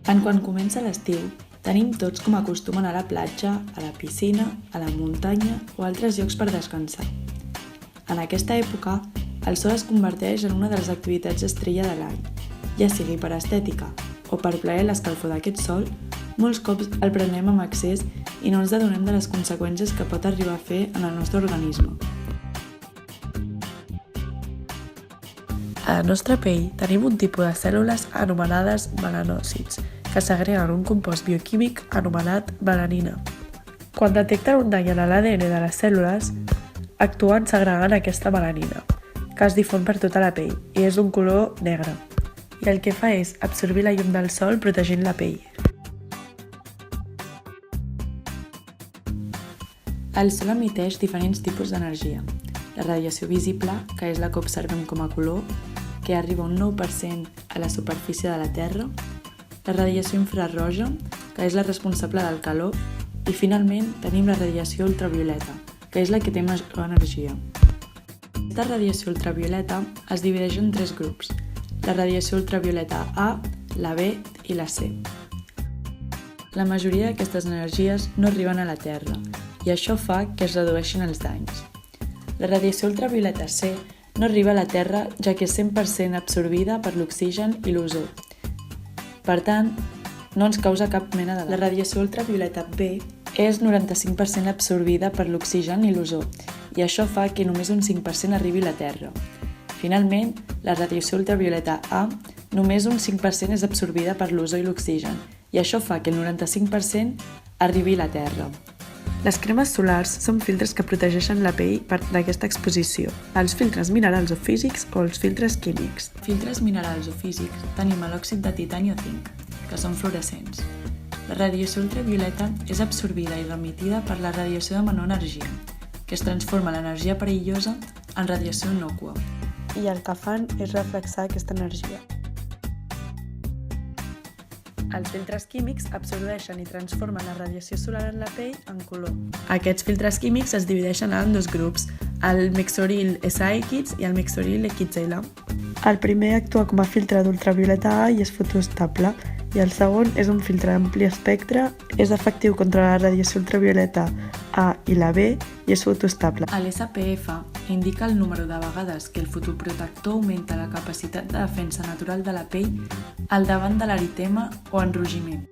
Quan comença l'estiu, tenim tots com a costum anar a la platja, a la piscina, a la muntanya o altres llocs per descansar. En aquesta època, el sol es converteix en una de les activitats estrella de l'any, ja sigui per estètica o per plaer l'escalfor d'aquest sol. Molts cops el prenem amb excés i no ens adonem de les conseqüències que pot arribar a fer en el nostre organisme. A la nostra pell tenim un tipus de cèl·lules anomenades melanòcits, que segreguen un compost bioquímic anomenat melanina. Quan detecten un dany en l'ADN de les cèl·lules, actuen segregant aquesta melanina, que es difon per tota la pell i és d'un color negre. I el que fa és absorbir la llum del sol protegint la pell. El sol emiteix diferents tipus d'energia. La radiació visible, que és la que observem com a color, que arriba un 9% a la superfície de la Terra, la radiació infraroja, que és la responsable del calor, i finalment tenim la radiació ultravioleta, que és la que té major energia. Aquesta radiació ultravioleta es divideix en 3 grups: la radiació ultravioleta A, la B i la C. La majoria d'aquestes energies no arriben a la Terra, i això fa que es redueixin els danys. La radiació ultravioleta C no arriba a la Terra, ja que és 100% absorbida per l'oxigen i l'ozó. Per tant, no ens causa cap mena de dany. La radiació ultravioleta B és 95% absorbida per l'oxigen i l'ozó, i això fa que només un 5% arribi a la Terra. Finalment, la radiació ultravioleta A, només un 5% és absorbida per l'ozó i l'oxigen, i això fa que el 95% arribi a la Terra. Les cremes solars són filtres que protegeixen la pell d'aquesta exposició. Els filtres minerals o físics o els filtres químics. Filtres minerals o físics tenim l'òxid de titani o zinc, que són fluorescents. La radiació ultravioleta és absorbida i remitida per la radiació de menor energia, que es transforma l'energia perillosa en radiació innòcua. I el que fan és reflexar aquesta energia. Els filtres químics absorbeixen i transformen la radiació solar en la pell en color. Aquests filtres químics es divideixen en 2 grups, el Mexoryl SAX i el Mexoryl XL. El primer actua com a filtre d'ultravioleta A i és fotoestable, i el segon és un filtre d'ampli espectre, és efectiu contra la radiació ultravioleta A i la B i és fotoestable. L'SPF indica el número de vegades que el fotoprotector augmenta la capacitat de defensa natural de la pell al davant de l'eritema o enrogiment.